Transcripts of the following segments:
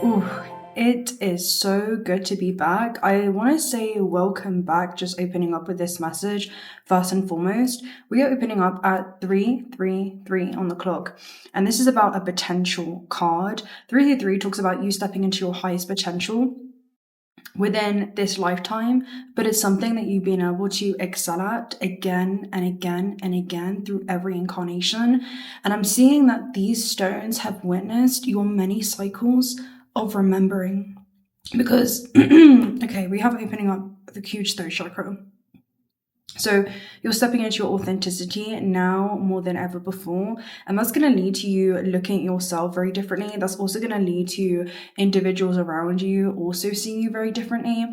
Ooh, it is so good to be back. I want to say welcome back, just opening up with this message. First and foremost, we are opening up at 333 on the clock, and this is about a potential card. 333 talks about you stepping into your highest potential within this lifetime, but it's something that you've been able to excel at again and again and again through every incarnation. And I'm seeing that these stones have witnessed your many cycles of remembering, because okay, we have opening up the huge throat chakra. So you're stepping into your authenticity now more than ever before, and that's going to lead to you looking at yourself very differently. That's also going to lead to individuals around you also seeing you very differently.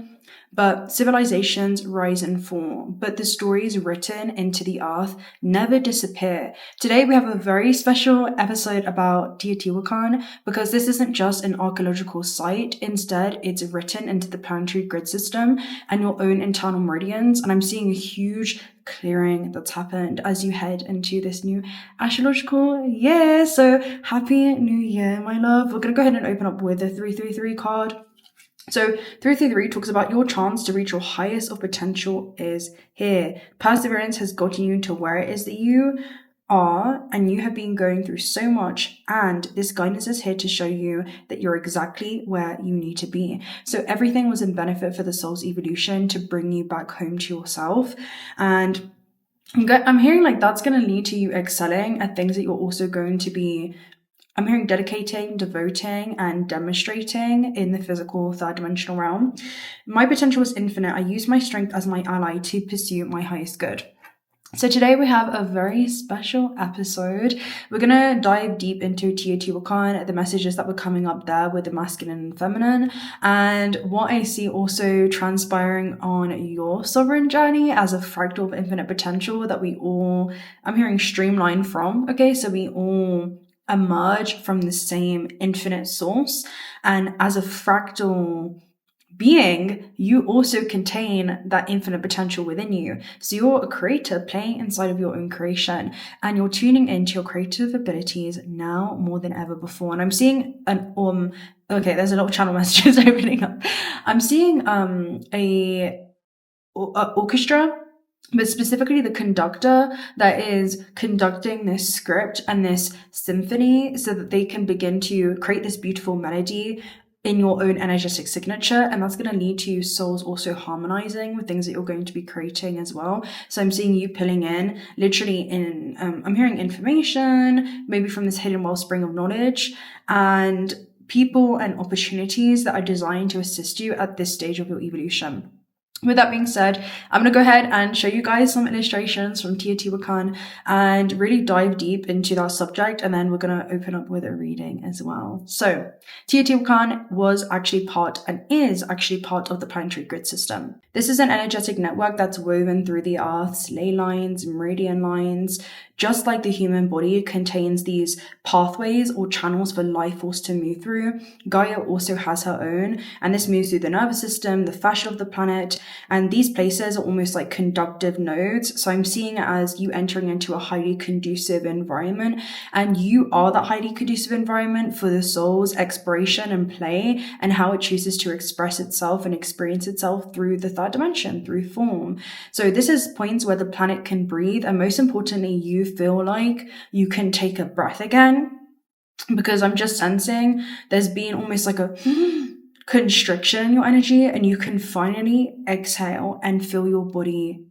But civilizations rise and fall, but the stories written into the earth never disappear. Today we have a very special episode about Teotihuacan, because this isn't just an archaeological site. Instead, it's written into the planetary grid system and your own internal meridians. And I'm seeing a huge clearing that's happened as you head into this new astrological year. So happy new year, my love. We're going to go ahead and open up with the 333 card. So 333 talks about your chance to reach your highest of potential is here. Perseverance has gotten you to where it is that you are, and you have been going through so much, and this guidance is here to show you that you're exactly where you need to be. So everything was in benefit for the soul's evolution to bring you back home to yourself. And I'm hearing like that's going to lead to you excelling at things that you're also going to be, I'm hearing dedicating, devoting, and demonstrating in the physical third dimensional realm. My potential is infinite. I use my strength as my ally to pursue my highest good. So today we have a very special episode. We're going to dive deep into Teotihuacan, the messages that were coming up there with the masculine and feminine, and what I see also transpiring on your sovereign journey as a fractal of infinite potential that we all, I'm hearing streamline from. Okay, so we all emerge from the same infinite source, and as a fractal being, you also contain that infinite potential within you. So you're a creator playing inside of your own creation, and you're tuning into your creative abilities now more than ever before. And I'm seeing an okay, there's a lot of channel messages opening up. I'm seeing a orchestra, but specifically the conductor that is conducting this script and this symphony so that they can begin to create this beautiful melody in your own energetic signature. And that's going to lead to souls also harmonizing with things that you're going to be creating as well. So I'm seeing you pulling in literally in, I'm hearing information, maybe from this hidden wellspring of knowledge, and people and opportunities that are designed to assist you at this stage of your evolution. With that being said, I'm going to go ahead and show you guys some illustrations from Teotihuacan and really dive deep into that subject, and then we're going to open up with a reading as well. So Teotihuacan was actually part and is actually part of the planetary grid system. This is an energetic network that's woven through the Earth's ley lines, meridian lines. Just like the human body contains these pathways or channels for life force to move through, Gaia also has her own, and this moves through the nervous system, the fascia of the planet, and these places are almost like conductive nodes. So I'm seeing it as you entering into a highly conducive environment, and you are that highly conducive environment for the soul's exploration and play, and how it chooses to express itself and experience itself through the third dimension, through form. So this is points where the planet can breathe, and most importantly, you feel like you can take a breath again, because I'm just sensing there's been almost like a constriction in your energy, and you can finally exhale and feel your body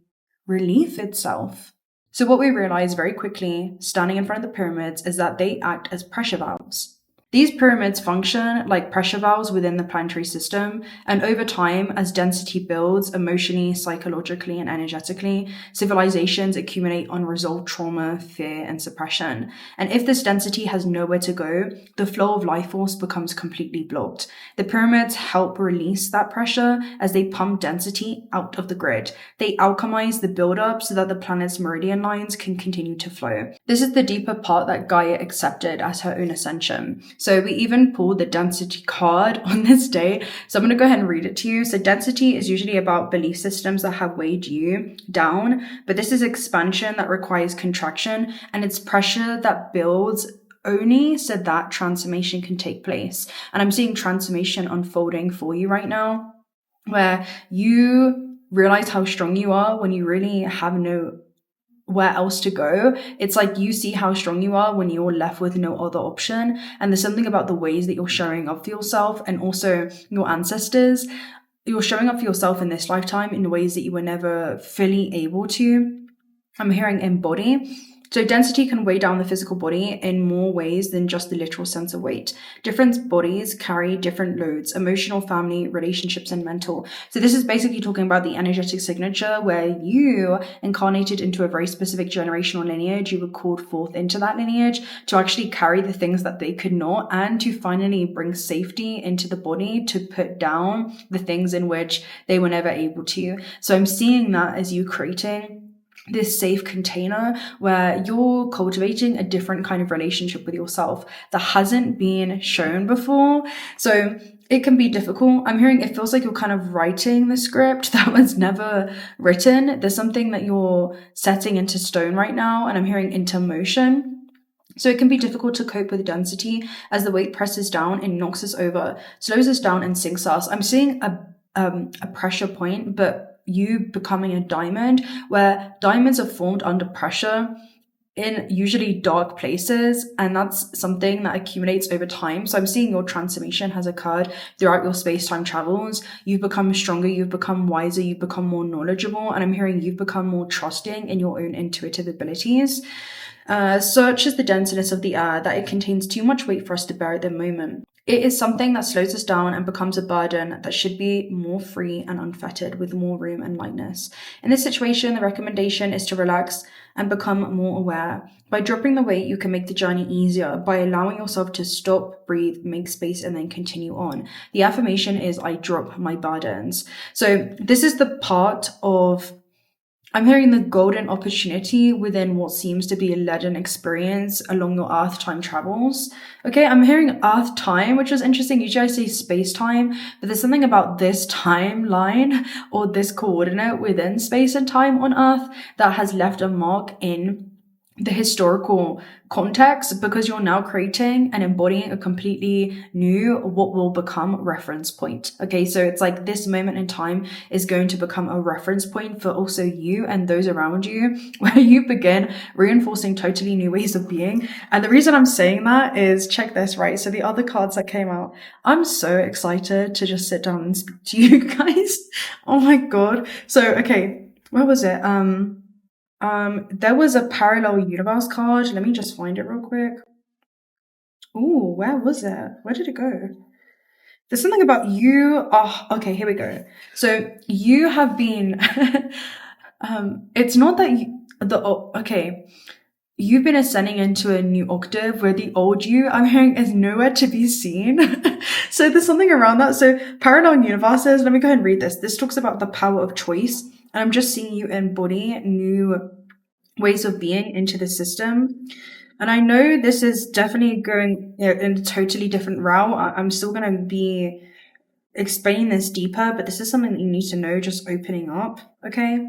relieve itself. So what we realize very quickly standing in front of the pyramids is that they act as pressure valves. These pyramids function like pressure valves within the planetary system, and over time, as density builds emotionally, psychologically, and energetically, civilizations accumulate unresolved trauma, fear, and suppression. And if this density has nowhere to go, the flow of life force becomes completely blocked. The pyramids help release that pressure as they pump density out of the grid. They alchemize the buildup so that the planet's meridian lines can continue to flow. This is the deeper part that Gaia accepted as her own ascension. So we even pulled the density card on this day. So I'm going to go ahead and read it to you. So density is usually about belief systems that have weighed you down, but this is expansion that requires contraction, and it's pressure that builds only so that transformation can take place. And I'm seeing transformation unfolding for you right now, where you realize how strong you are when you really have nowhere else to go. It's like you see how strong you are when you're left with no other option. And there's something about the ways that you're showing up for yourself and also your ancestors. You're showing up for yourself in this lifetime in ways that you were never fully able to. I'm hearing embody. So density can weigh down the physical body in more ways than just the literal sense of weight. Different bodies carry different loads: emotional, family, relationships, and mental. So this is basically talking about the energetic signature, where you incarnated into a very specific generational lineage. You were called forth into that lineage to actually carry the things that they could not, and to finally bring safety into the body to put down the things in which they were never able to. So I'm seeing that as you creating this safe container where you're cultivating a different kind of relationship with yourself that hasn't been shown before. So it can be difficult. I'm hearing it feels like you're kind of writing the script that was never written. There's something that you're setting into stone right now, and I'm hearing into motion. So it can be difficult to cope with density as the weight presses down and knocks us over, slows us down, and sinks us. I'm seeing a pressure point, but you becoming a diamond, where diamonds are formed under pressure in usually dark places, and that's something that accumulates over time. So I'm seeing your transformation has occurred throughout your space-time travels. You've become stronger, you've become wiser, you've become more knowledgeable, and I'm hearing you've become more trusting in your own intuitive abilities. Such is the denseness of the air that it contains too much weight for us to bear at the moment. It is something that slows us down and becomes a burden that should be more free and unfettered, with more room and lightness. In this situation, the recommendation is to relax and become more aware. By dropping the weight, you can make the journey easier by allowing yourself to stop, breathe, make space, and then continue on. The affirmation is, I drop my burdens. So this is the part of, I'm hearing the golden opportunity within what seems to be a leaden experience along your Earth time travels. Okay, I'm hearing Earth time, which is interesting. Usually I say space time, but there's something about this timeline or this coordinate within space and time on Earth that has left a mark in the historical context, because you're now creating and embodying a completely new, what will become reference point. Okay, so it's like this moment in time is going to become a reference point for also you and those around you, where you begin reinforcing totally new ways of being. And the reason I'm saying that is, check this, right? So the other cards that came out, I'm so excited to just sit down and speak to you guys. Oh my God. So, okay, where was it? There was a parallel universe card. Let me just find it real quick. Ooh, where was it? Where did it go? There's something about you. Oh, okay, here we go. So you have been, it's not that okay. You've been ascending into a new octave where the old you, I'm hearing, is nowhere to be seen. So there's something around that. So parallel universes, let me go ahead and read this. This talks about the power of choice. And I'm just seeing you embody new ways of being into the system. And I know this is definitely going in a totally different route. I'm still going to be explaining this deeper, but this is something that you need to know just opening up, okay?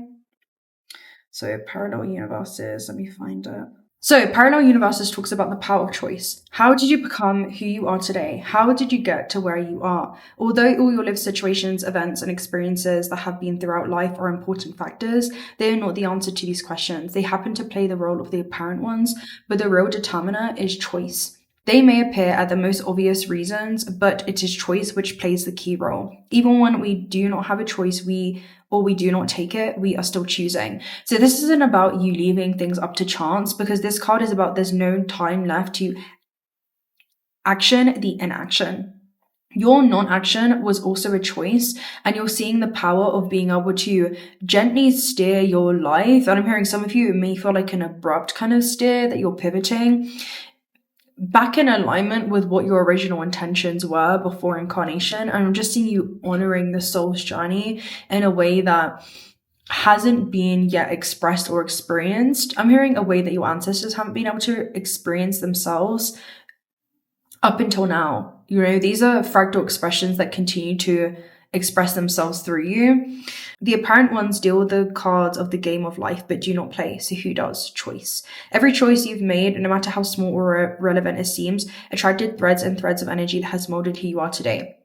So parallel universes, let me find it. So parallel universes talks about the power of choice. How did you become who you are today? How did you get to where you are? Although all your lived situations, events, and experiences that have been throughout life are important factors, they are not the answer to these questions. They happen to play the role of the apparent ones, but the real determiner is choice. They may appear at the most obvious reasons, but it is choice which plays the key role. Even when we do not have a choice, we do not take it, we are still choosing. So this isn't about you leaving things up to chance, because this card is about there's no time left to action the inaction. Your non-action was also a choice, and you're seeing the power of being able to gently steer your life. And I'm hearing some of you, it may feel like an abrupt kind of steer that you're pivoting back in alignment with what your original intentions were before incarnation. And I'm just seeing you honoring the soul's journey in a way that hasn't been yet expressed or experienced. I'm hearing a way that your ancestors haven't been able to experience themselves up until now. You know, these are fractal expressions that continue to express themselves through you. The apparent ones deal the cards of the game of life but do not play, so who does? Choice. Every choice you've made, no matter how small or irrelevant it seems, attracted threads and threads of energy that has molded who you are today.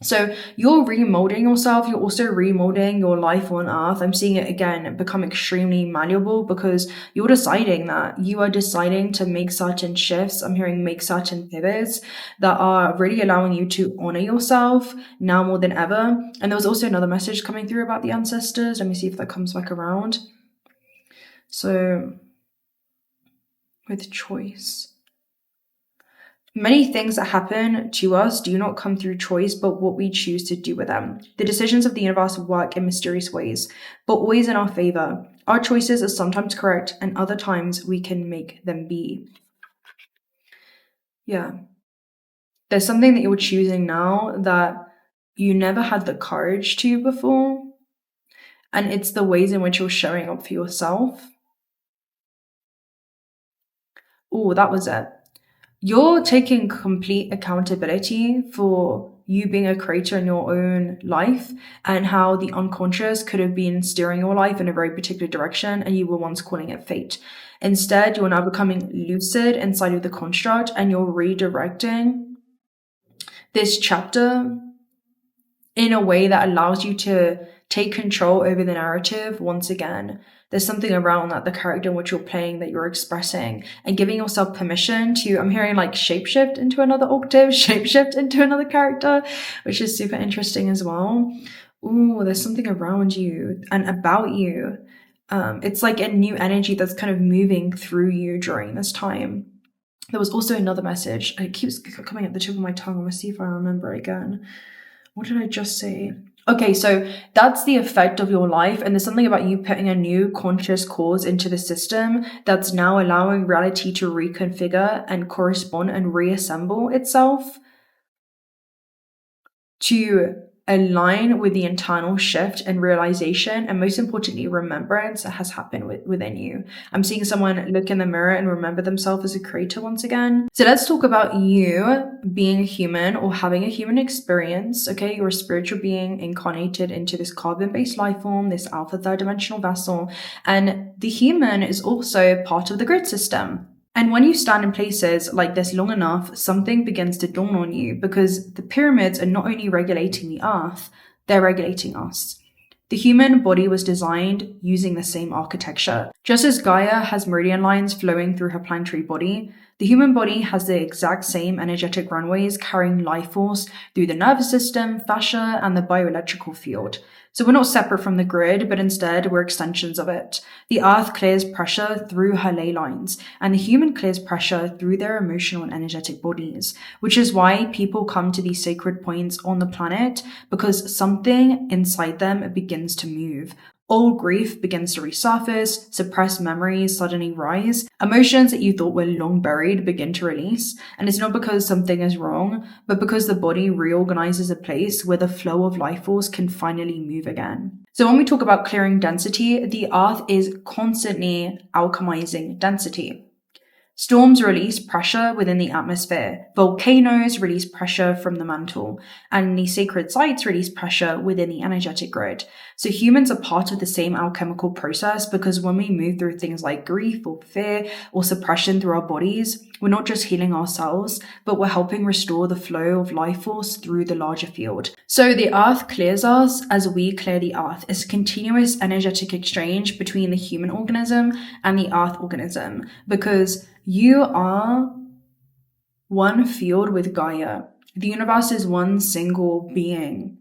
So you're remolding yourself, you're also remolding your life on earth. I'm seeing it again become extremely malleable because you're deciding that. You are deciding to make certain shifts. I'm hearing make certain pivots that are really allowing you to honor yourself now more than ever. And there was also another message coming through about the ancestors. Let me see if that comes back around. So with choice. Many things that happen to us do not come through choice, but what we choose to do with them. The decisions of the universe work in mysterious ways, but always in our favor. Our choices are sometimes correct, and other times we can make them be. Yeah. There's something that you're choosing now that you never had the courage to before, and it's the ways in which you're showing up for yourself. Oh, that was it. You're taking complete accountability for you being a creator in your own life and how the unconscious could have been steering your life in a very particular direction and you were once calling it fate. Instead, you're now becoming lucid inside of the construct and you're redirecting this chapter in a way that allows you to take control over the narrative once again. There's something around that, the character in which you're playing, that you're expressing, and giving yourself permission to, I'm hearing like shapeshift into another octave, shapeshift into another character, which is super interesting as well. Ooh, there's something around you and about you. It's like a new energy that's kind of moving through you during this time. There was also another message. It keeps coming at the tip of my tongue. I'm gonna see if I remember it again. What did I just say? Okay, so that's the effect of your life. And there's something about you putting a new conscious cause into the system that's now allowing reality to reconfigure and correspond and reassemble itself to align with the internal shift and realization, and most importantly, remembrance that has happened within you. I'm seeing someone look in the mirror and remember themselves as a creator once again. So let's talk about you being human or having a human experience. Okay, you're a spiritual being incarnated into this carbon-based life form, this alpha third dimensional vessel, and the human is also part of the grid system. And when you stand in places like this long enough, something begins to dawn on you because the pyramids are not only regulating the earth, they're regulating us. The human body was designed using the same architecture. Just as Gaia has meridian lines flowing through her planetary body, the human body has the exact same energetic runways carrying life force through the nervous system, fascia, and the bioelectrical field. So we're not separate from the grid, but instead we're extensions of it. The earth clears pressure through her ley lines, and the human clears pressure through their emotional and energetic bodies, which is why people come to these sacred points on the planet, because something inside them begins to move. Old grief begins to resurface, suppressed memories suddenly rise, emotions that you thought were long buried begin to release, and it's not because something is wrong, but because the body reorganizes a place where the flow of life force can finally move again. So when we talk about clearing density, the earth is constantly alchemizing density. Storms release pressure within the atmosphere, volcanoes release pressure from the mantle, and the sacred sites release pressure within the energetic grid. So humans are part of the same alchemical process because when we move through things like grief or fear or suppression through our bodies, we're not just healing ourselves, but we're helping restore the flow of life force through the larger field. So the earth clears us as we clear the earth. It's a continuous energetic exchange between the human organism and the earth organism because you are one field with Gaia. The universe is one single being,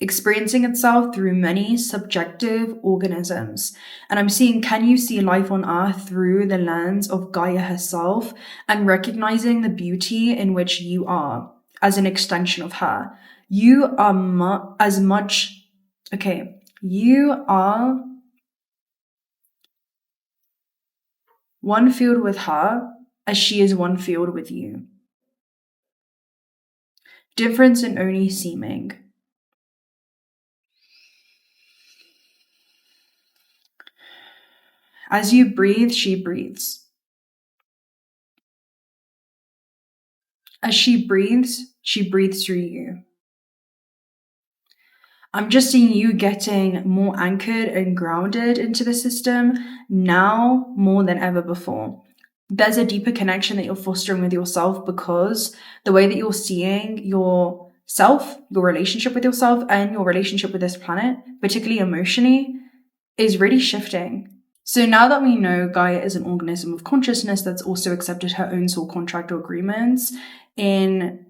experiencing itself through many subjective organisms. And I'm seeing, can you see life on Earth through the lens of Gaia herself and recognizing the beauty in which you are as an extension of her? You are you are one field with her as she is one field with you. Difference in only seeming. As you breathe, she breathes. As she breathes through you. I'm just seeing you getting more anchored and grounded into the system now more than ever before. There's a deeper connection that you're fostering with yourself because the way that you're seeing yourself, your relationship with yourself, and your relationship with this planet, particularly emotionally, is really shifting. So now that we know Gaia is an organism of consciousness that's also accepted her own soul contract or agreements in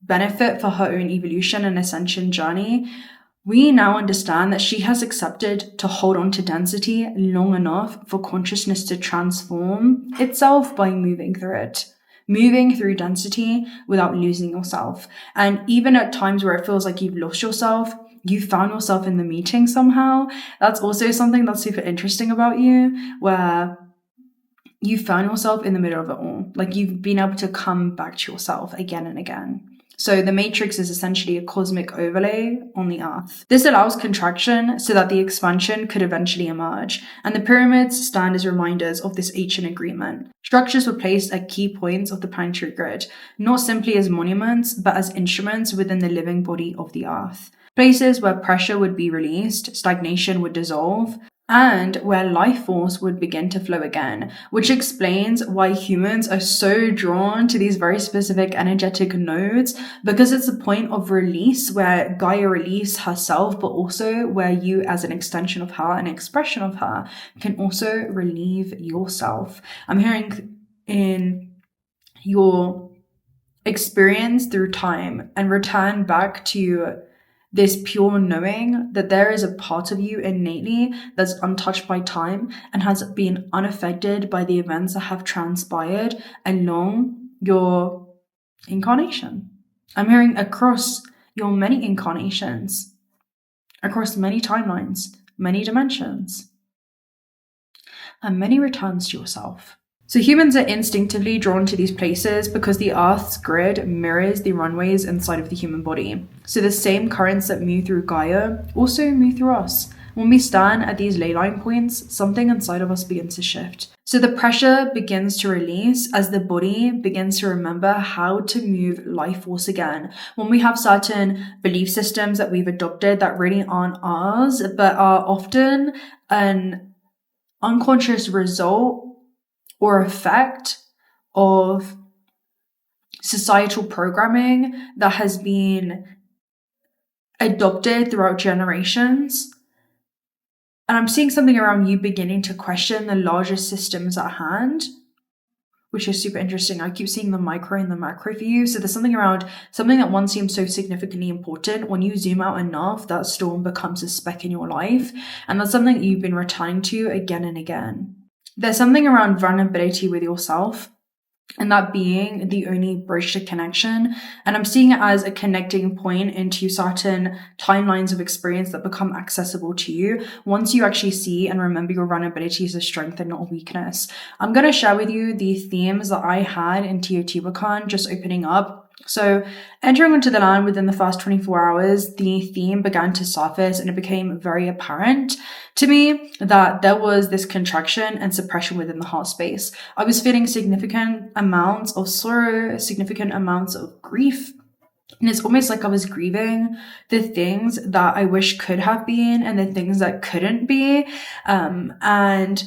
benefit for her own evolution and ascension journey, we now understand that she has accepted to hold on to density long enough for consciousness to transform itself by moving through it. Moving through density without losing yourself. And even at times where it feels like you've lost yourself, you found yourself in the meeting somehow. That's also something that's super interesting about you, where you found yourself in the middle of it all. Like you've been able to come back to yourself again and again. So the matrix is essentially a cosmic overlay on the earth. This allows contraction so that the expansion could eventually emerge. And the pyramids stand as reminders of this ancient agreement. Structures were placed at key points of the planetary grid, not simply as monuments, but as instruments within the living body of the earth. Places where pressure would be released, stagnation would dissolve, and where life force would begin to flow again, which explains why humans are so drawn to these very specific energetic nodes, because it's a point of release where Gaia releases herself, but also where you as an extension of her, an expression of her, can also relieve yourself. I'm hearing in your experience through time and return back to this pure knowing that there is a part of you innately that's untouched by time and has been unaffected by the events that have transpired along your incarnation. I'm hearing across your many incarnations, across many timelines, many dimensions, and many returns to yourself. So humans are instinctively drawn to these places because the Earth's grid mirrors the runways inside of the human body. So the same currents that move through Gaia also move through us. When we stand at these ley line points, something inside of us begins to shift. So the pressure begins to release as the body begins to remember how to move life force again. When we have certain belief systems that we've adopted that really aren't ours, but are often an unconscious result or effect of societal programming that has been adopted throughout generations. And I'm seeing something around you beginning to question the larger systems at hand, which is super interesting. I keep seeing the micro and the macro for you. So there's something around something that once seems so significantly important. When you zoom out enough, that storm becomes a speck in your life. And that's something that you've been returning to again and again. There's something around vulnerability with yourself and that being the only bridge to connection. And I'm seeing it as a connecting point into certain timelines of experience that become accessible to you once you actually see and remember your vulnerability as a strength and not a weakness. I'm going to share with you the themes that I had in Teotihuacan just opening up. So entering into the land within the first 24 hours, the theme began to surface and it became very apparent to me that there was this contraction and suppression within the heart space. I was feeling significant amounts of sorrow, significant amounts of grief. And it's almost like I was grieving the things that I wish could have been and the things that couldn't be. And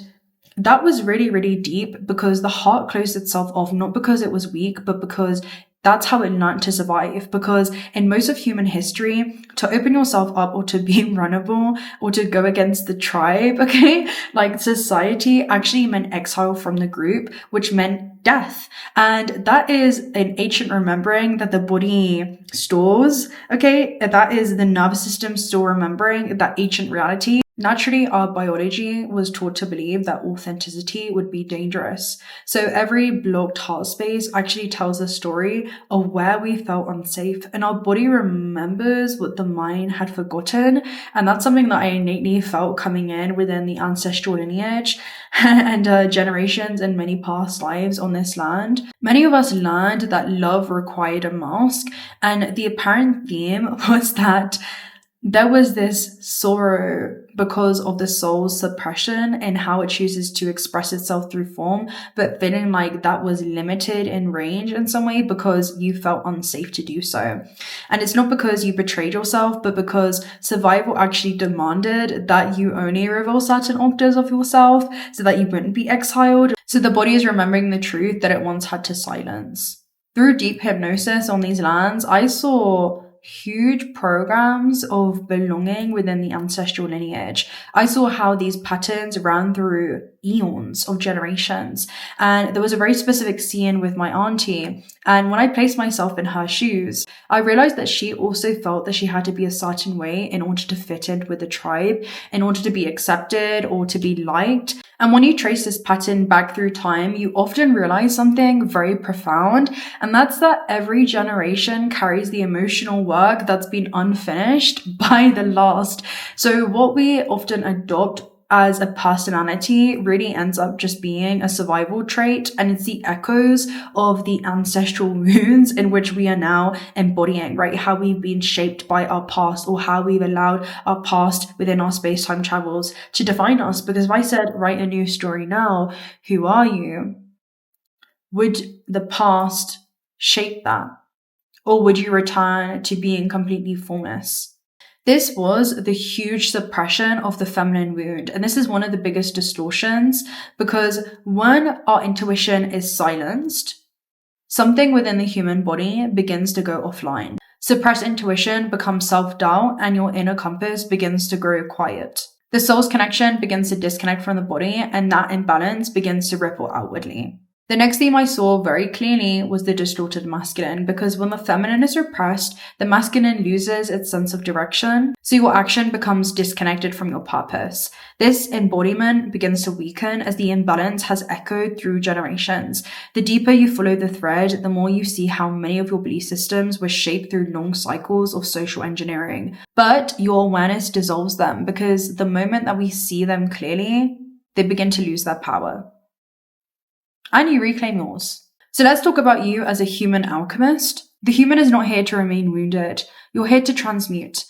that was really, really deep because the heart closed itself off, not because it was weak, but because that's how it learned to survive. Because in most of human history, to open yourself up or to be vulnerable or to go against the tribe, okay, like society actually meant exile from the group, which meant death. And that is an ancient remembering that the body stores, okay? That is the nervous system still remembering that ancient reality. Naturally, our biology was taught to believe that authenticity would be dangerous. So every blocked heart space actually tells a story of where we felt unsafe. And our body remembers what the mind had forgotten. And that's something that I innately felt coming in within the ancestral lineage and generations and many past lives on this land. Many of us learned that love required a mask. And the apparent theme was that there was this sorrow because of the soul's suppression and how it chooses to express itself through form, but feeling like that was limited in range in some way because you felt unsafe to do so. And it's not because you betrayed yourself, but because survival actually demanded that you only reveal certain octaves of yourself so that you wouldn't be exiled. So the body is remembering the truth that it once had to silence. Through deep hypnosis on these lands, I saw huge programs of belonging within the ancestral lineage. I saw how these patterns ran through eons of generations. And there was a very specific scene with my auntie. And when I placed myself in her shoes, I realized that she also felt that she had to be a certain way in order to fit in with the tribe, in order to be accepted or to be liked. And when you trace this pattern back through time, you often realize something very profound, and that's that every generation carries the emotional work that's been unfinished by the last. So what we often adopt as a personality really ends up just being a survival trait, and it's the echoes of the ancestral wounds in which we are now embodying, right? How we've been shaped by our past, or how we've allowed our past within our space-time travels to define us. Because if I said, write a new story now, who are you? Would the past shape that? Or would you return to being completely formless? This was the huge suppression of the feminine wound. And this is one of the biggest distortions, because when our intuition is silenced, something within the human body begins to go offline. Suppressed intuition becomes self-doubt, and your inner compass begins to grow quiet. The soul's connection begins to disconnect from the body, and that imbalance begins to ripple outwardly. The next theme I saw very clearly was the distorted masculine, because when the feminine is repressed, the masculine loses its sense of direction, so your action becomes disconnected from your purpose. This embodiment begins to weaken as the imbalance has echoed through generations. The deeper you follow the thread, the more you see how many of your belief systems were shaped through long cycles of social engineering. But your awareness dissolves them, because the moment that we see them clearly, they begin to lose their power. And you reclaim yours. So let's talk about you as a human alchemist. The human is not here to remain wounded. You're here to transmute.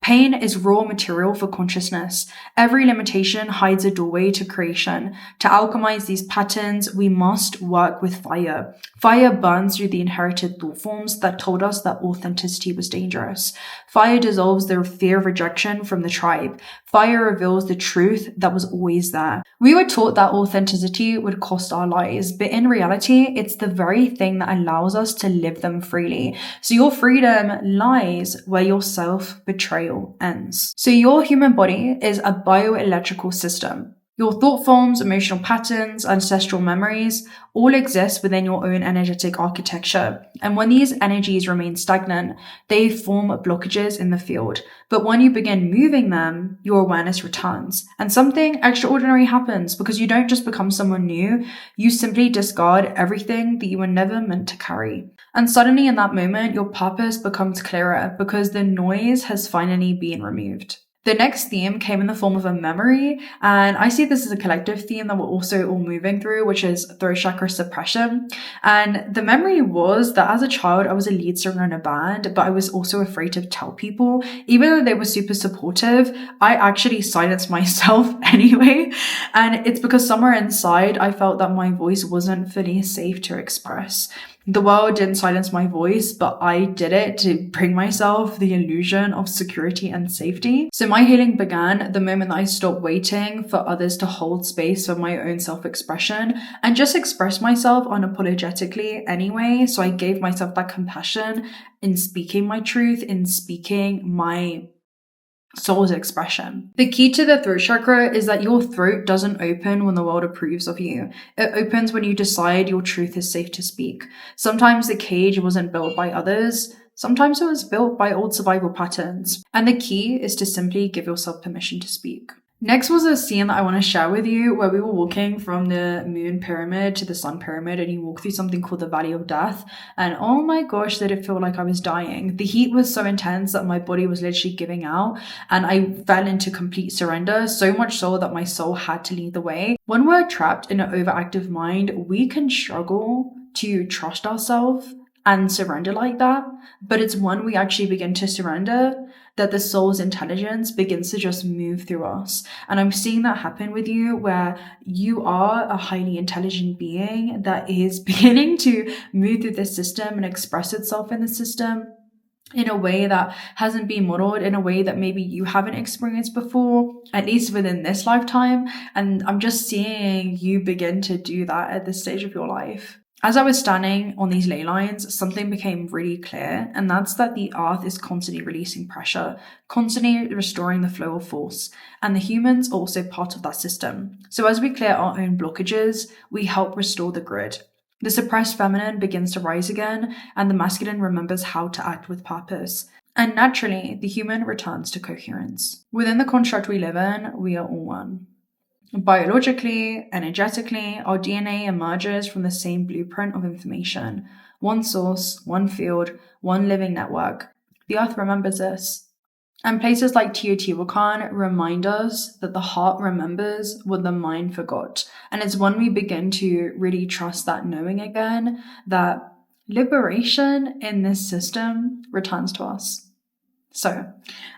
Pain is raw material for consciousness. Every limitation hides a doorway to creation. To alchemize these patterns, we must work with fire. Fire burns through the inherited thought forms that told us that authenticity was dangerous. Fire dissolves the fear of rejection from the tribe. Fire reveals the truth that was always there. We were taught that authenticity would cost our lives, but in reality, it's the very thing that allows us to live them freely. So your freedom lies where your self-betrayal ends. So your human body is a bioelectrical system. Your thought forms, emotional patterns, ancestral memories all exist within your own energetic architecture. And when these energies remain stagnant, they form blockages in the field. But when you begin moving them, your awareness returns. And something extraordinary happens, because you don't just become someone new, you simply discard everything that you were never meant to carry. And suddenly in that moment, your purpose becomes clearer, because the noise has finally been removed. The next theme came in the form of a memory, and I see this as a collective theme that we're also all moving through, which is throat chakra suppression. And the memory was that as a child, I was a lead singer in a band, but I was also afraid to tell people. Even though they were super supportive, I actually silenced myself anyway. And it's because somewhere inside, I felt that my voice wasn't fully safe to express. The world didn't silence my voice, but I did it to bring myself the illusion of security and safety. So my healing began the moment that I stopped waiting for others to hold space for my own self-expression and just express myself unapologetically anyway. So I gave myself that compassion in speaking my truth, in speaking my soul's expression. The key to the throat chakra is that your throat doesn't open when the world approves of you. It opens when you decide your truth is safe to speak. Sometimes the cage wasn't built by others. Sometimes it was built by old survival patterns. And the key is to simply give yourself permission to speak. Next was a scene that I want to share with you where we were walking from the moon pyramid to the sun pyramid, and you walk through something called the Valley of Death. And oh my gosh, did it feel like I was dying. The heat was so intense that my body was literally giving out, and I fell into complete surrender, so much so that my soul had to lead the way. When we're trapped in an overactive mind, we can struggle to trust ourselves and surrender like that, but it's when we actually begin to surrender that the soul's intelligence begins to just move through us. And I'm seeing that happen with you, where you are a highly intelligent being that is beginning to move through this system and express itself in the system in a way that hasn't been modeled, in a way that maybe you haven't experienced before, at least within this lifetime. And I'm just seeing you begin to do that at this stage of your life. As I was standing on these ley lines, something became really clear, and that's that the earth is constantly releasing pressure, constantly restoring the flow of force, and the humans are also part of that system. So as we clear our own blockages, we help restore the grid. The suppressed feminine begins to rise again, and the masculine remembers how to act with purpose. And naturally, the human returns to coherence. Within the construct we live in, we are all one. Biologically, energetically, our DNA emerges from the same blueprint of information. One source, one field, one living network. The earth remembers this. And places like Teotihuacan remind us that the heart remembers what the mind forgot. And it's when we begin to really trust that knowing again, that liberation in this system returns to us. So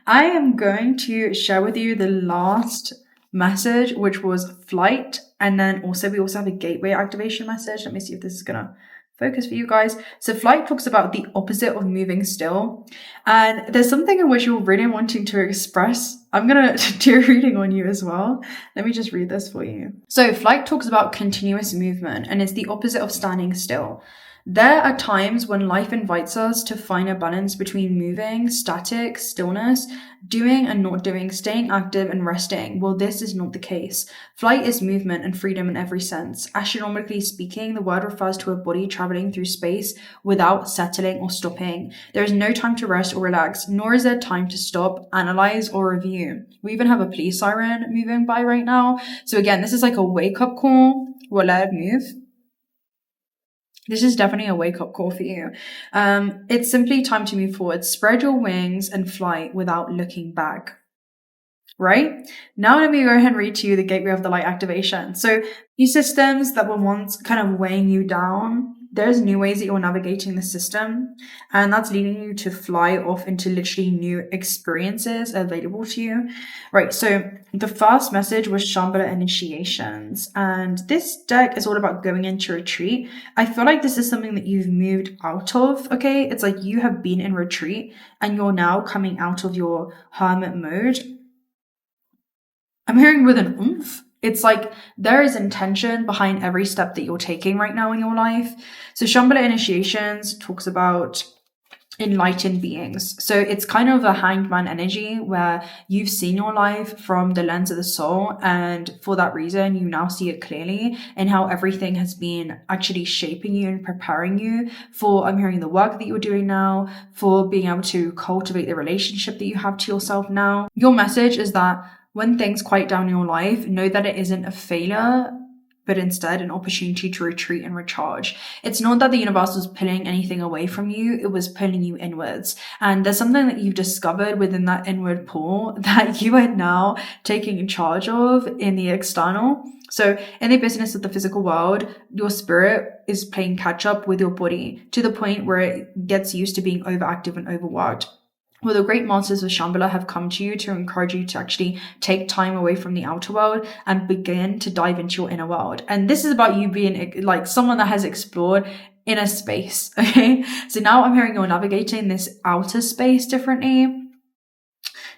I am going to share with you the last message, which was flight. And then we also have a gateway activation message. Let me see if this is gonna focus for you guys. So flight talks about the opposite of moving still. And there's something in which you're really wanting to express. I'm gonna do a reading on you as well. Let me just read this for you. So flight talks about continuous movement, and it's the opposite of standing still. There are times when life invites us to find a balance between moving, static, stillness, doing and not doing, staying active and resting. Well, this is not the case. Flight is movement and freedom in every sense. Astronomically speaking, the word refers to a body traveling through space without settling or stopping. There is no time to rest or relax, nor is there time to stop, analyze, or review. We even have a police siren moving by right now. So again, this is like a wake-up call. Well, let it move. This is definitely a wake-up call for you. It's simply time to move forward. Spread your wings and fly without looking back. Right? Now let me go ahead and read to you the Gateway of the Light activation. So these systems that were once kind of weighing you down, there's new ways that you're navigating the system, and that's leading you to fly off into literally new experiences available to you. Right, so the first message was Shambhala initiations, and this deck is all about going into retreat. I feel like this is something that you've moved out of, okay? It's like you have been in retreat and you're now coming out of your hermit mode. I'm hearing with an oomph. It's like there is intention behind every step that you're taking right now in your life. So Shambhala initiations talks about enlightened beings. So it's kind of a hanged man energy where you've seen your life from the lens of the soul, and for that reason you now see it clearly, and how everything has been actually shaping you and preparing you for, I'm hearing, the work that you're doing now, for being able to cultivate the relationship that you have to yourself now. Your message is that when things quiet down in your life, know that it isn't a failure, but instead an opportunity to retreat and recharge. It's not that the universe was pulling anything away from you, it was pulling you inwards. And there's something that you've discovered within that inward pull that you are now taking charge of in the external. So in the business of the physical world, your spirit is playing catch up with your body to the point where it gets used to being overactive and overworked. Well, the great masters of Shambhala have come to you to encourage you to actually take time away from the outer world and begin to dive into your inner world. And this is about you being like someone that has explored inner space, okay? So now I'm hearing you're navigating this outer space differently.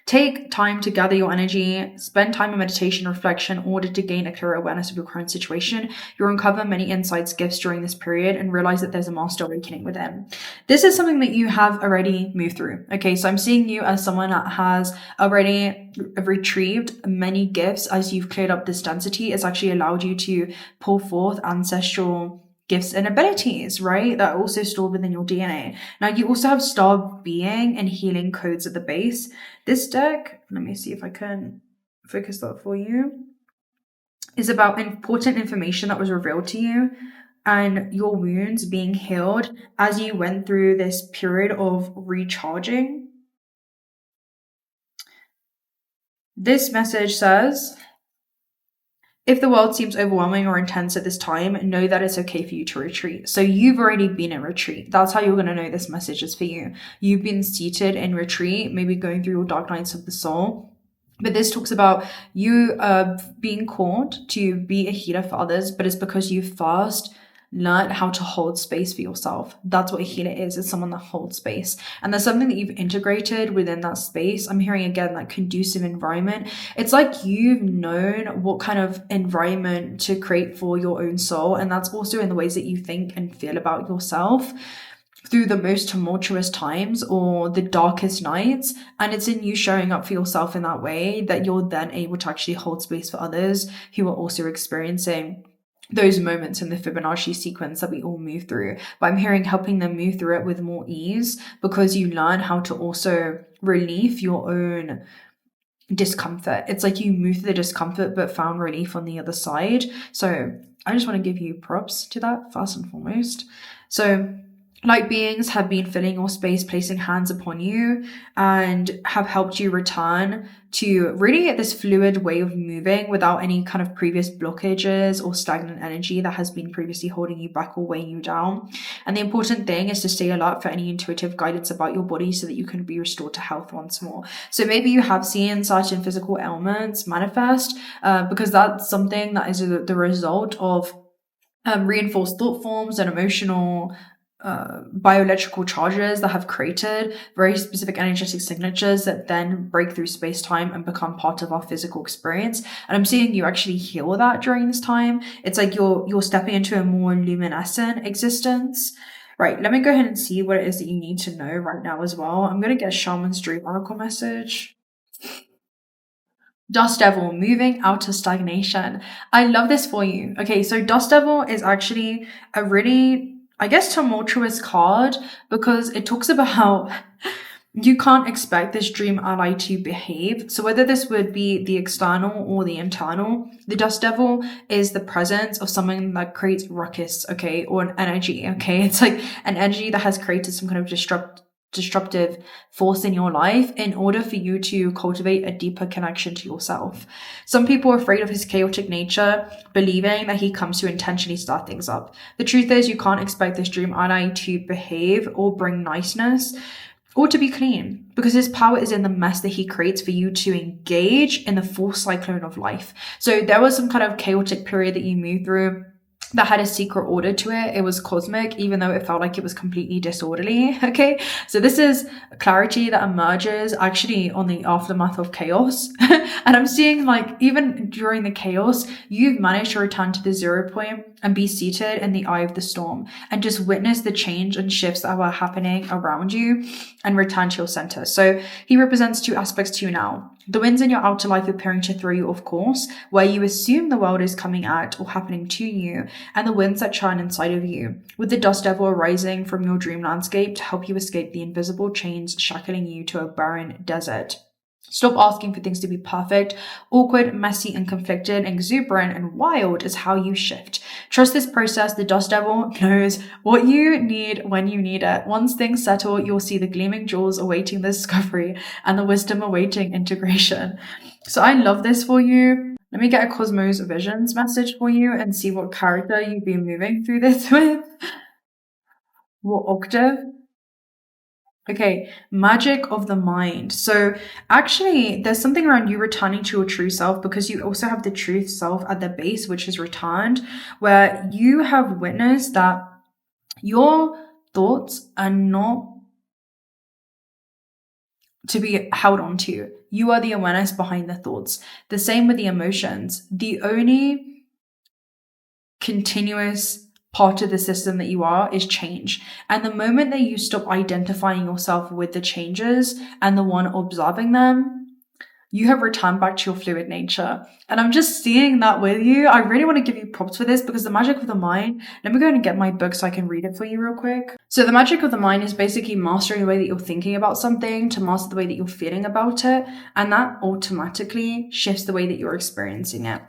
Take time to gather your energy, spend time in meditation and reflection in order to gain a clearer awareness of your current situation. You'll uncover many insights, gifts during this period, and realize that there's a master awakening within. This is something that you have already moved through. Okay, so I'm seeing you as someone that has already retrieved many gifts as you've cleared up this density. It's actually allowed you to pull forth ancestral gifts and abilities, right? That are also stored within your DNA. Now, you also have star being and healing codes at the base. This deck, let me see if I can focus that for you, is about important information that was revealed to you and your wounds being healed as you went through this period of recharging. This message says, If the world seems overwhelming or intense at this time, know that it's okay for you to retreat. So you've already been in retreat. That's how you're going to know this message is for you. You've been seated in retreat, maybe going through your dark nights of the soul. But this talks about you being called to be a healer for others, but it's because you first learn how to hold space for yourself. That's what a healer is. It's someone that holds space. And there's something that you've integrated within that space. I'm hearing again, like conducive environment. It's like you've known what kind of environment to create for your own soul. And that's also in the ways that you think and feel about yourself through the most tumultuous times or the darkest nights. And it's in you showing up for yourself in that way that you're then able to actually hold space for others who are also experiencing those moments in the Fibonacci sequence that we all move through. But I'm hearing helping them move through it with more ease because you learn how to also relieve your own discomfort. It's like you move through the discomfort but found relief on the other side. So I just want to give you props to that first and foremost. So light beings have been filling your space, placing hands upon you, and have helped you return to really get this fluid way of moving without any kind of previous blockages or stagnant energy that has been previously holding you back or weighing you down. And the important thing is to stay alert for any intuitive guidance about your body so that you can be restored to health once more. So maybe you have seen certain physical ailments manifest because that's something that is the result of reinforced thought forms and emotional bioelectrical charges that have created very specific energetic signatures that then break through space-time and become part of our physical experience. And I'm seeing you actually heal that during this time. It's like you're stepping into a more luminescent existence. Right, let me go ahead and see what it is that you need to know right now as well. I'm going to get Shaman's Dream Oracle message. Dust Devil, moving out of stagnation. I love this for you. Okay, so Dust Devil is actually a really, I guess, tumultuous card because it talks about how you can't expect this dream ally to behave. So whether this would be the external or the internal, the Dust Devil is the presence of something that creates ruckus, okay, or an energy, okay? It's like an energy that has created some kind of disruptive force in your life in order for you to cultivate a deeper connection to yourself. Some people are afraid of his chaotic nature, believing that he comes to intentionally start things up. The truth is you can't expect this dream ally to behave or bring niceness or to be clean, because his power is in the mess that he creates for you to engage in the full cyclone of life. So there was some kind of chaotic period that you moved through that had a secret order to it. It was cosmic, even though it felt like it was completely disorderly. Okay, so this is clarity that emerges actually on the aftermath of chaos. And I'm seeing, like, even during the chaos, you've managed to return to the 0 point and be seated in the eye of the storm and just witness the change and shifts that were happening around you and return to your center. So he represents two aspects to you now. The winds in your outer life appearing to throw you off course, where you assume the world is coming at or happening to you, and the winds that churn inside of you, with the Dust Devil arising from your dream landscape to help you escape the invisible chains shackling you to a barren desert. Stop asking for things to be perfect. Awkward, messy, and conflicted, exuberant, and wild is how you shift. Trust this process. The Dust Devil knows what you need when you need it. Once things settle, you'll see the gleaming jewels awaiting the discovery and the wisdom awaiting integration. So I love this for you. Let me get a Cosmos Visions message for you and see what character you've been moving through this with. What octave? Okay, magic of the mind. So actually, there's something around you returning to your true self, because you also have the truth self at the base, which is returned, where you have witnessed that your thoughts are not to be held on to. You are the awareness behind the thoughts. The same with the emotions. The only continuous part of the system that you are is change. And the moment that you stop identifying yourself with the changes and the one observing them, you have returned back to your fluid nature. And I'm just seeing that with you. I really want to give you props for this, because the magic of the mind, let me go and get my book so I can read it for you real quick. So the magic of the mind is basically mastering the way that you're thinking about something to master the way that you're feeling about it. And that automatically shifts the way that you're experiencing it.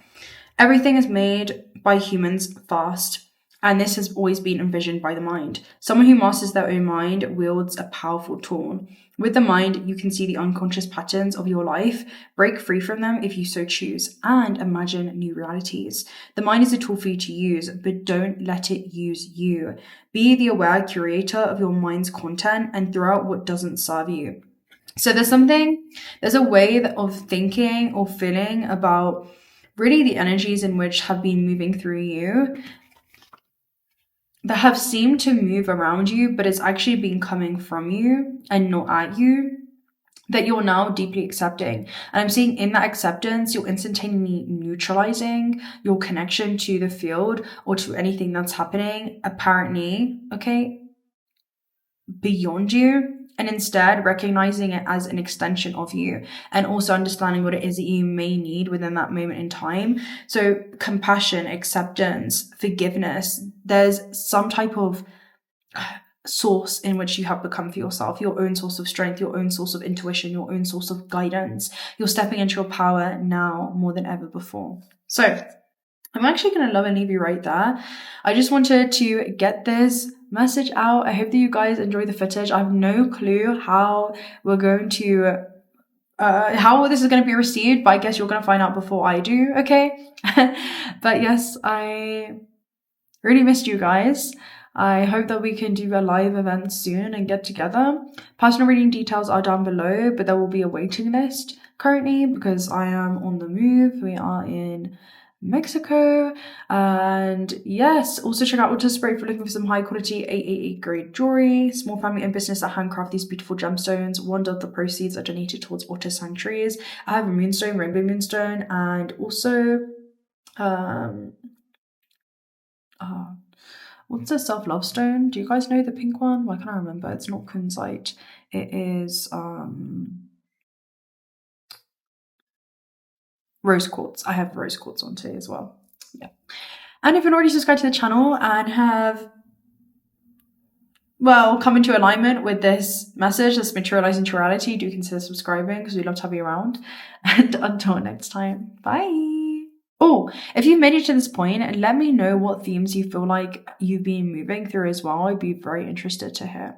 Everything is made by humans first. And this has always been envisioned by the mind. Someone who masters their own mind wields a powerful tool. With the mind, you can see the unconscious patterns of your life, break free from them if you so choose, and imagine new realities. The mind is a tool for you to use, but don't let it use you. Be the aware curator of your mind's content and throw out what doesn't serve you. So there's a way of thinking or feeling about really the energies in which have been moving through you that have seemed to move around you, but it's actually been coming from you and not at you, that you're now deeply accepting. And I'm seeing in that acceptance, you're instantaneously neutralizing your connection to the field or to anything that's happening, apparently, okay, beyond you, and instead recognizing it as an extension of you, and also understanding what it is that you may need within that moment in time. So compassion, acceptance, forgiveness, there's some type of source in which you have become for yourself, your own source of strength, your own source of intuition, your own source of guidance. You're stepping into your power now more than ever before. So I'm actually going to love and leave you right there. I just wanted to get this message out. I hope that you guys enjoy the footage. I have no clue how we're going to how this is going to be received, but I guess you're going to find out before I do, okay? But yes, I really missed you guys. I hope that we can do a live event soon and get together. Personal reading details are down below, but there will be a waiting list currently because I am on the move. We are in Mexico. And yes, also check out Unlisted if you're looking for some high quality 888 grade jewelry. Small family and business that handcraft these beautiful gemstones. 1/3 of the proceeds are donated towards water sanctuaries. I have a moonstone, rainbow moonstone, and also what's the self-love stone? Do you guys know the pink one? Why can't I remember? It's not kunzite. It is rose quartz. I have rose quartz on too as well. Yeah. And if you're not already subscribed to the channel and have, well, come into alignment with this message that's materializing into reality, do consider subscribing because we'd love to have you around. And until next time, bye. Oh, if you've made it to this point, let me know what themes you feel like you've been moving through as well. I'd be very interested to hear.